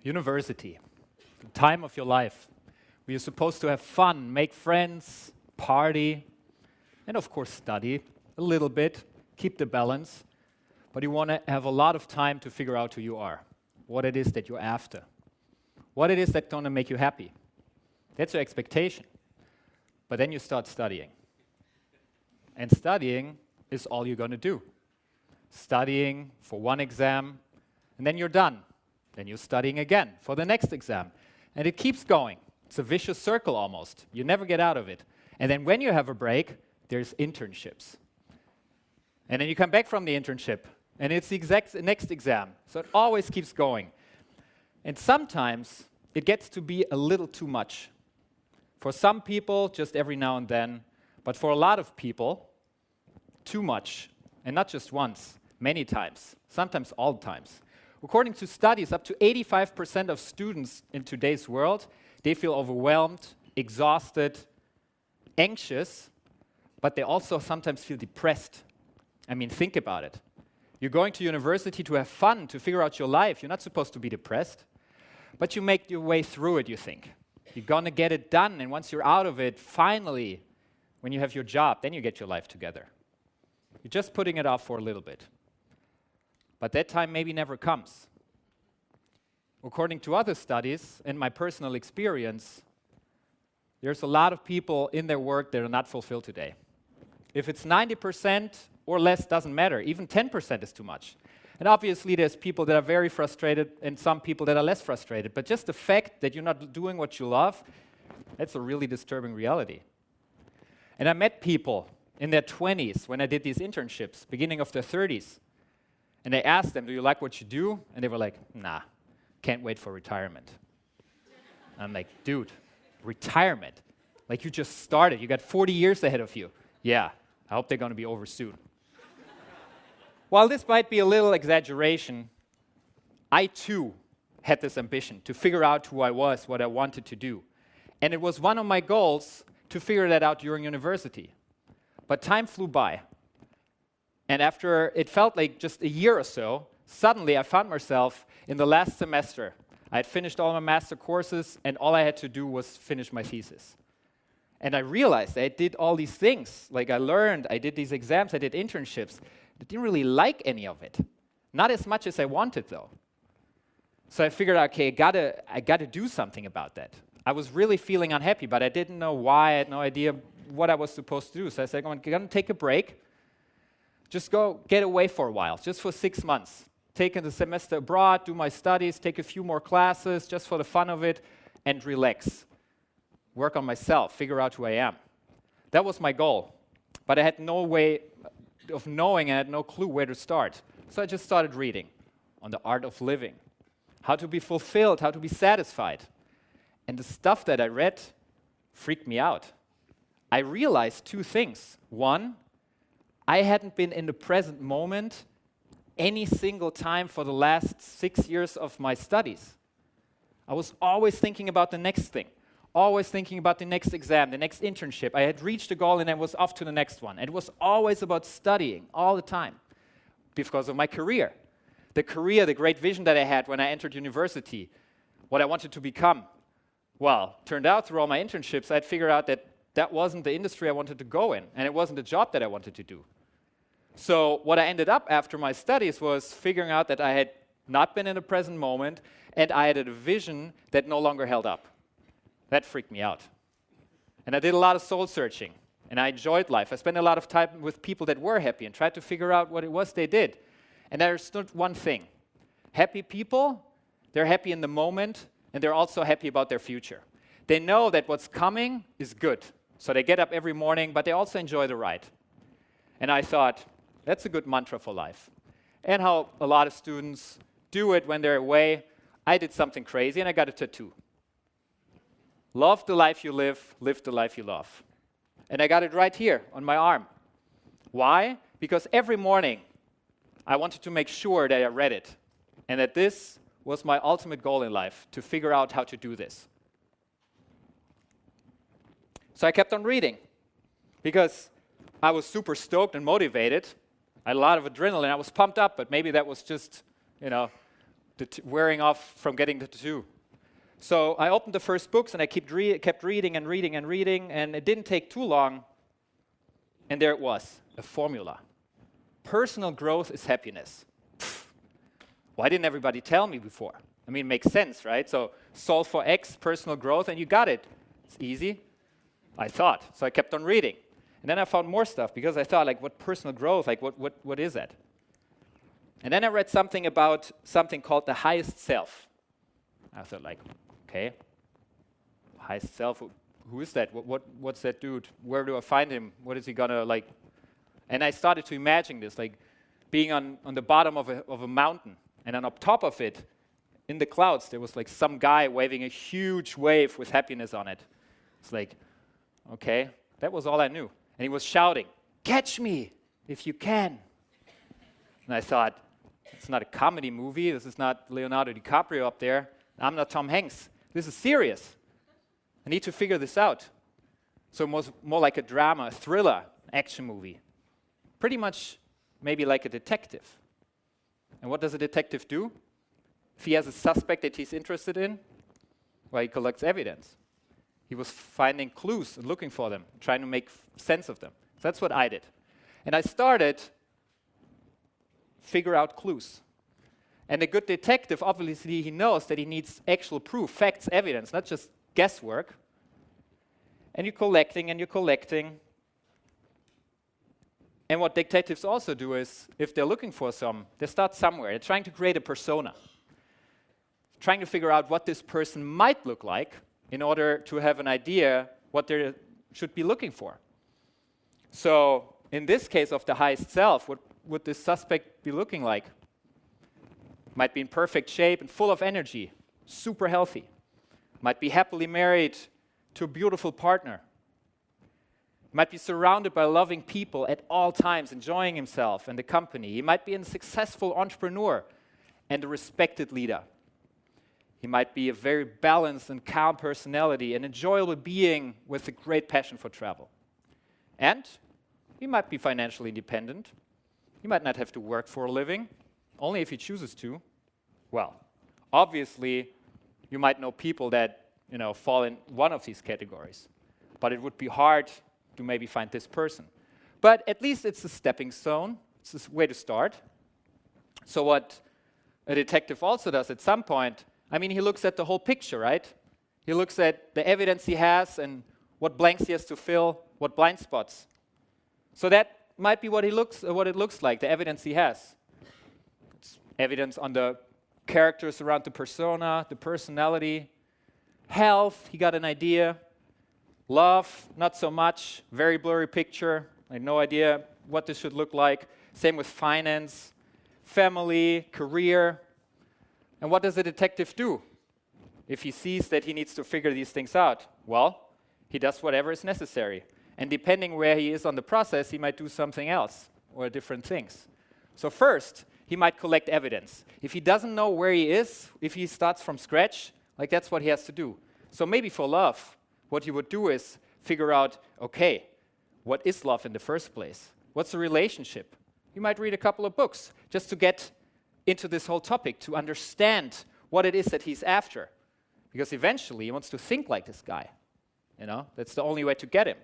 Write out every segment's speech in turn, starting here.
University, the time of your life, where you're supposed to have fun, make friends, party, and of course study a little bit, keep the balance, but you want to have a lot of time to figure out who you are, what it is that you're after, what it is that's going to make you happy. That's your expectation. But then you start studying. And studying is all you're going to do. Studying for one exam, and then you're done. Then you're studying again for the next exam. And it keeps going. It's a vicious circle almost. You never get out of it. And then when you have a break, there's internships. And then you come back from the internship, and it's the next exam. So it always keeps going. And sometimes it gets to be a little too much. For some people, just every now and then. But for a lot of people, too much. And not just once, many times. Sometimes all the times. According to studies, up to 85% of students in today's world, they feel overwhelmed, exhausted, anxious, but they also sometimes feel depressed. I mean, think about it. You're going to university to have fun, to figure out your life. You're not supposed to be depressed. But you make your way through it, you think. You're going to get it done, and once you're out of it, finally, when you have your job, then you get your life together. You're just putting it off for a little bit. But that time maybe never comes. According to other studies, and my personal experience, there's a lot of people in their work that are not fulfilled today. If it's 90% or less, doesn't matter. Even 10% is too much. And obviously, there's people that are very frustrated and some people that are less frustrated. But just the fact that you're not doing what you love, that's a really disturbing reality. And I met people in their 20s when I did these internships, beginning of their 30s. And I asked them, do you like what you do? And they were like, nah, can't wait for retirement. I'm like, dude, retirement? Like you just started. You got 40 years ahead of you. Yeah, I hope they're going to be over soon. While this might be a little exaggeration, I too had this ambition to figure out who I was, what I wanted to do. And it was one of my goals to figure that out during university. But time flew by. And after it felt like just a year or so, suddenly I found myself in the last semester. I had finished all my master courses, and all I had to do was finish my thesis. And I realized I did all these things. Like I learned, I did these exams, I did internships. I didn't really like any of it. Not as much as I wanted, though. So I figured out, okay, I gotta do something about that. I was really feeling unhappy, but I didn't know why. I had no idea what I was supposed to do. So I said, I'm gonna take a break. Just go get away for a while, just for 6 months. Take the semester abroad, do my studies, take a few more classes, just for the fun of it, and relax. Work on myself, figure out who I am. That was my goal. But I had no way of knowing, I had no clue where to start. So I just started reading on the art of living, how to be fulfilled, how to be satisfied. And the stuff that I read freaked me out. I realized two things. One, I hadn't been in the present moment any single time for the last 6 years of my studies. I was always thinking about the next thing, always thinking about the next exam, the next internship. I had reached a goal and I was off to the next one. And it was always about studying all the time because of my career. The great vision that I had when I entered university, what I wanted to become. Well, turned out through all my internships, I'd figured out that that wasn't the industry I wanted to go in, and it wasn't the job that I wanted to do. So what I ended up after my studies was figuring out that I had not been in the present moment, and I had a vision that no longer held up. That freaked me out. And I did a lot of soul searching, and I enjoyed life. I spent a lot of time with people that were happy and tried to figure out what it was they did. And I understood one thing. Happy people, they're happy in the moment, and they're also happy about their future. They know that what's coming is good. So they get up every morning, but they also enjoy the ride. And I thought, that's a good mantra for life. And how a lot of students do it when they're away. I did something crazy, and I got a tattoo. Love the life you live the life you love. And I got it right here on my arm. Why? Because every morning, I wanted to make sure that I read it, and that this was my ultimate goal in life, to figure out how to do this. So I kept on reading, because I was super stoked and motivated. I had a lot of adrenaline. I was pumped up, but maybe that was just, wearing off from getting the tattoo. So I opened the first books and I kept reading and reading and reading, and it didn't take too long, and there it was, a formula. Personal growth is happiness. Pfft. Why didn't everybody tell me before? I mean, it makes sense, right? So solve for X, personal growth, and you got it. It's easy, I thought. So I kept on reading. And then I found more stuff because I thought, like, what personal growth, like, what is that? And then I read something about something called the highest self. I thought, like, okay, highest self, who is that? What's that dude? Where do I find him? What is he gonna, like? And I started to imagine this, like, being on the bottom of a mountain, and then up top of it, in the clouds, there was, like, some guy waving a huge wave with happiness on it. It's like, okay, that was all I knew. And he was shouting, "Catch me if you can." And I thought, it's not a comedy movie. This is not Leonardo DiCaprio up there. I'm not Tom Hanks. This is serious. I need to figure this out. So it was more like a drama, a thriller, action movie. Pretty much maybe like a detective. And what does a detective do? If he has a suspect that he's interested in, well, he collects evidence. He was finding clues and looking for them, trying to make sense of them. So that's what I did. And I started figure out clues. And a good detective, obviously, he knows that he needs actual proof, facts, evidence, not just guesswork. And you're collecting and you're collecting. And what detectives also do is, if they're looking for they start somewhere. They're trying to create a persona. Trying to figure out what this person might look like in order to have an idea what they should be looking for. So in this case of the highest self, what would this suspect be looking like? Might be in perfect shape and full of energy, super healthy. Might be happily married to a beautiful partner. Might be surrounded by loving people at all times, enjoying himself and the company. He might be a successful entrepreneur and a respected leader. He might be a very balanced and calm personality, an enjoyable being with a great passion for travel. And he might be financially independent. He might not have to work for a living, only if he chooses to. Well, obviously, you might know people that, fall in one of these categories. But it would be hard to maybe find this person. But at least it's a stepping stone. It's a way to start. So what a detective also does at some point, he looks at the whole picture, right? He looks at the evidence he has and what blanks he has to fill, what blind spots. So that might be what it looks like, the evidence he has. It's evidence on the characters around the persona, the personality. Health, he got an idea. Love, not so much. Very blurry picture. I had no idea what this should look like. Same with finance, family, career. And what does a detective do if he sees that he needs to figure these things out? Well, he does whatever is necessary. And depending where he is on the process, he might do something else or different things. So first, he might collect evidence. If he doesn't know where he is, if he starts from scratch, that's what he has to do. So maybe for love, what he would do is figure out, okay, what is love in the first place? What's a relationship? You might read a couple of books just to get into this whole topic, to understand what it is that he's after. Because eventually he wants to think like this guy. That's the only way to get him.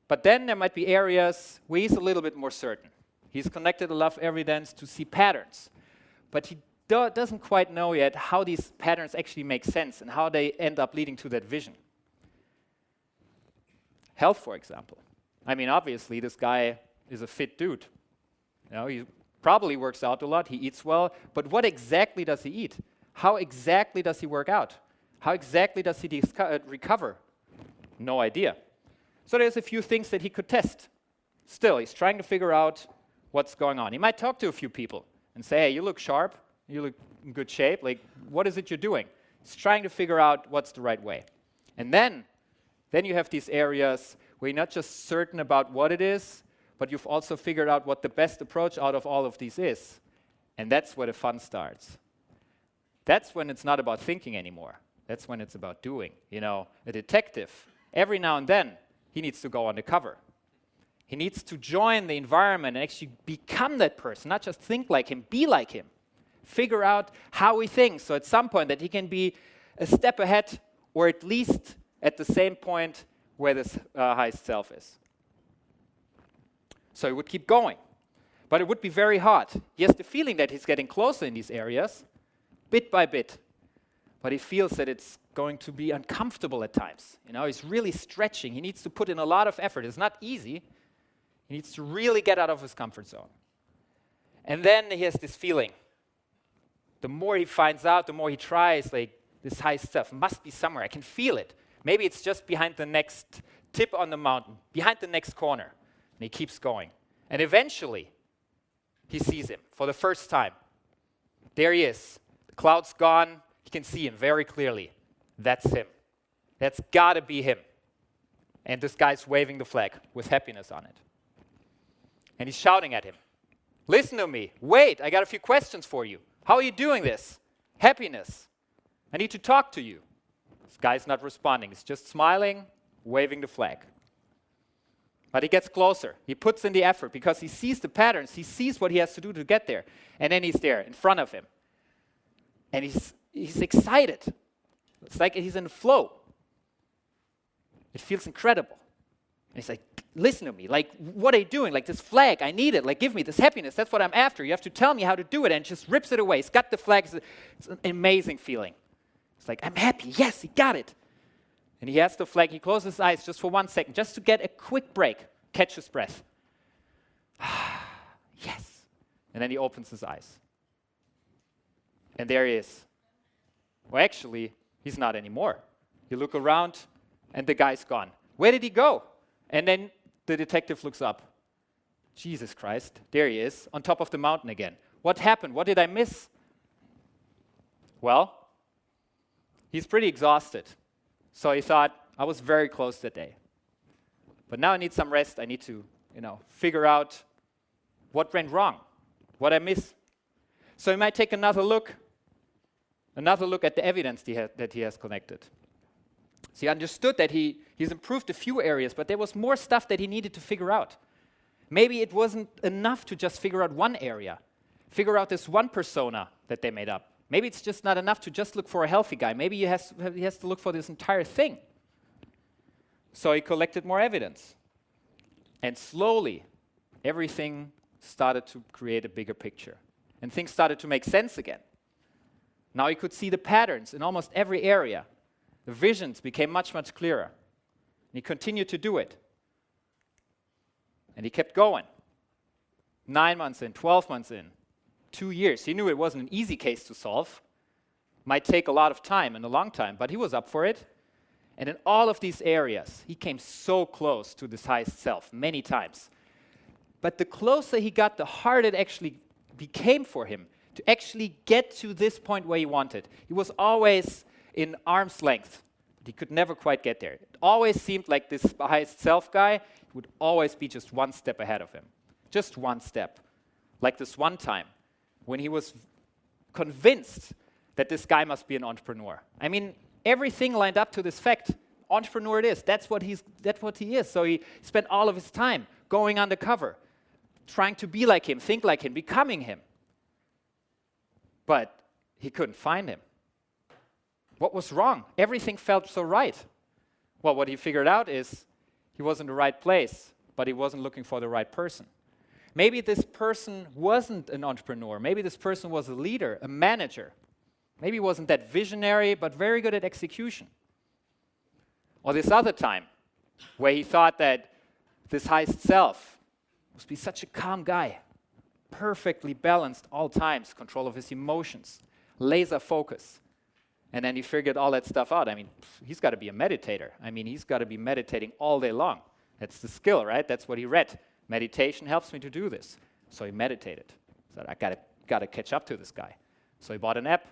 But then there might be areas where he's a little bit more certain. He's connected enough evidence to see patterns. But he doesn't quite know yet how these patterns actually make sense and how they end up leading to that vision. Health, for example. Obviously, this guy is a fit dude. He probably works out a lot, he eats well, but what exactly does he eat? How exactly does he work out? How exactly does he recover? No idea. So there's a few things that he could test. Still, he's trying to figure out what's going on. He might talk to a few people and say, hey, you look sharp, you look in good shape, what is it you're doing? He's trying to figure out what's the right way. And then you have these areas where you're not just certain about what it is, but you've also figured out what the best approach out of all of these is. And that's where the fun starts. That's when it's not about thinking anymore. That's when it's about doing. A detective, every now and then, he needs to go undercover. He needs to join the environment and actually become that person, not just think like him, be like him. figure out how he thinks, so at some point that he can be a step ahead, or at least at the same point where this highest self is. So he would keep going. But it would be very hard. He has the feeling that he's getting closer in these areas, bit by bit. But he feels that it's going to be uncomfortable at times. He's really stretching. He needs to put in a lot of effort. It's not easy. He needs to really get out of his comfort zone. And then he has this feeling. The more he finds out, the more he tries, like, this high stuff must be somewhere. I can feel it. Maybe it's just behind the next tip on the mountain, behind the next corner. And he keeps going. And eventually, he sees him for the first time. There he is. The cloud's gone. You can see him very clearly. That's him. That's got to be him. And this guy's waving the flag with happiness on it. And he's shouting at him. Listen to me. Wait, I got a few questions for you. How are you doing this? Happiness. I need to talk to you. This guy's not responding. He's just smiling, waving the flag. But he gets closer. He puts in the effort because he sees the patterns. He sees what he has to do to get there. And then he's there in front of him. And he's excited. It's like he's in flow. It feels incredible. And he's like, listen to me. Like, what are you doing? Like, this flag, I need it. Like, give me this happiness. That's what I'm after. You have to tell me how to do it. And just rips it away. He's got the flag. It's an amazing feeling. It's like, I'm happy. Yes, he got it. And he has the flag. He closes his eyes just for 1 second, just to get a quick break, catch his breath. Yes. And then he opens his eyes. And there he is. Well, actually, he's not anymore. You look around, and the guy's gone. Where did he go? And then the detective looks up. Jesus Christ, there he is, on top of the mountain again. What happened? What did I miss? Well, he's pretty exhausted. So he thought, I was very close that day. But now I need some rest. I need to, figure out what went wrong, what I missed. So he might take another look at the evidence that he has collected. So he understood that he's improved a few areas, but there was more stuff that he needed to figure out. Maybe it wasn't enough to just figure out one area, figure out this one persona that they made up. Maybe it's just not enough to just look for a healthy guy. Maybe he has to look for this entire thing. So he collected more evidence. And slowly, everything started to create a bigger picture. And things started to make sense again. Now he could see the patterns in almost every area. The visions became much, much clearer. And he continued to do it. And he kept going. 9 months in, 12 months in, 2 years. He knew it wasn't an easy case to solve. Might take a lot of time and a long time, but he was up for it. And in all of these areas, he came so close to this highest self many times. But the closer he got, the harder it actually became for him to actually get to this point where he wanted. He was always in arm's length, but he could never quite get there. It always seemed like this highest self guy would always be just one step ahead of him. Just one step. Like this one time when he was convinced that this guy must be an entrepreneur. I mean, everything lined up to this fact. Entrepreneur it is. That's what he is. So he spent all of his time going undercover, trying to be like him, think like him, becoming him. But he couldn't find him. What was wrong? Everything felt so right. Well, what he figured out is he was in the right place, but he wasn't looking for the right person. Maybe this person wasn't an entrepreneur. Maybe this person was a leader, a manager. Maybe he wasn't that visionary, but very good at execution. Or this other time, where he thought that this highest self must be such a calm guy, perfectly balanced all times, control of his emotions, laser focus. And then he figured all that stuff out. I mean, he's got to be a meditator. I mean, he's got to be meditating all day long. That's the skill, right? That's what he read. Meditation helps me to do this. So he meditated. He said, I got to catch up to this guy. So he bought an app,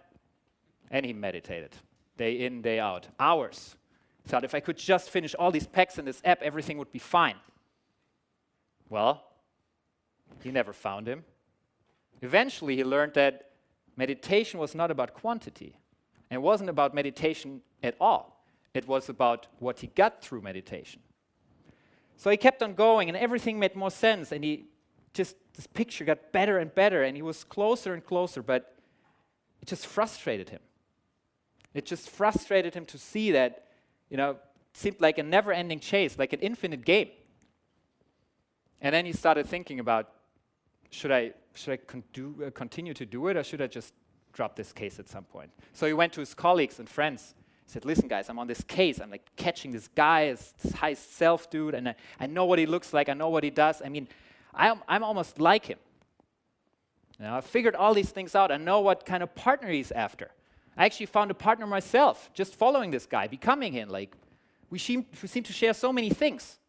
and he meditated. Day in, day out. Hours. He thought, if I could just finish all these packs in this app, everything would be fine. Well, he never found him. Eventually, he learned that meditation was not about quantity. And it wasn't about meditation at all. It was about what he got through meditation. So he kept on going, and everything made more sense, and this picture got better and better, and he was closer and closer, but it just frustrated him. It just frustrated him to see that, it seemed like a never-ending chase, like an infinite game. And then he started thinking about, should I continue to do it, or should I just drop this case at some point? So he went to his colleagues and friends. He said, listen, guys, I'm on this case. I'm like catching this guy, this high self dude, and I know what he looks like. I know what he does. I mean, I'm almost like him. I figured all these things out. I know what kind of partner he's after. I actually found a partner myself, just following this guy, becoming him. Like, we seem to share so many things.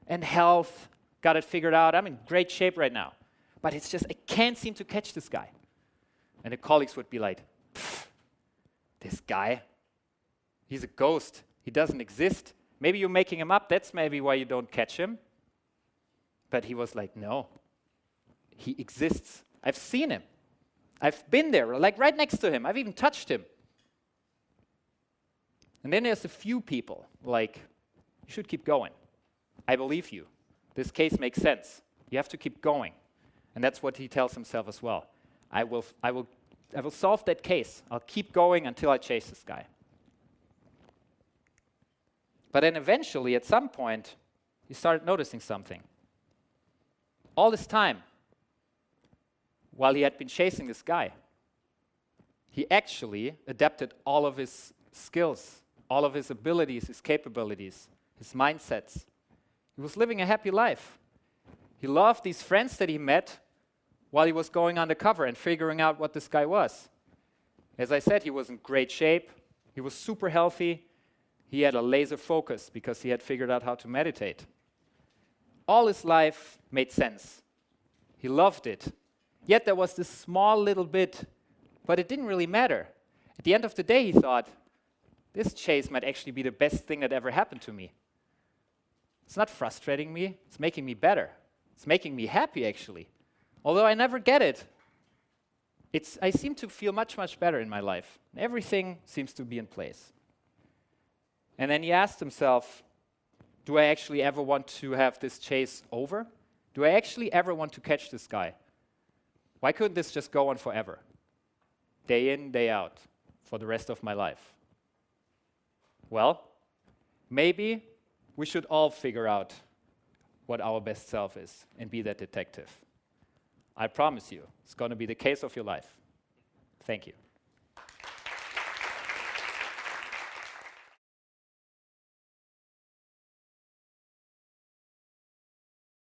And health, got it figured out. I'm in great shape right now. But it's just, I can't seem to catch this guy. And the colleagues would be like, this guy, he's a ghost. He doesn't exist. Maybe you're making him up. That's maybe why you don't catch him. But he was like, no, he exists. I've seen him. I've been there, like right next to him. I've even touched him. And then there's a few people like, you should keep going. I believe you. This case makes sense. You have to keep going. And that's what he tells himself as well. I will solve that case. I'll keep going until I chase this guy. But then eventually, at some point, he started noticing something. All this time, while he had been chasing this guy, he actually adapted all of his skills, all of his abilities, his capabilities, his mindsets. He was living a happy life. He loved these friends that he met while he was going undercover and figuring out what this guy was. As I said, he was in great shape. He was super healthy. He had a laser focus because he had figured out how to meditate. All his life made sense. He loved it. Yet there was this small little bit, but it didn't really matter. At the end of the day, he thought, this chase might actually be the best thing that ever happened to me. It's not frustrating me. It's making me better. It's making me happy, actually. Although I never get it, I seem to feel much, much better in my life. Everything seems to be in place. And then he asked himself, do I actually ever want to have this chase over? Do I actually ever want to catch this guy? Why couldn't this just go on forever? Day in, day out, for the rest of my life. Well, maybe we should all figure out what our best self is and be that detective. I promise you, it's going to be the case of your life. Thank you.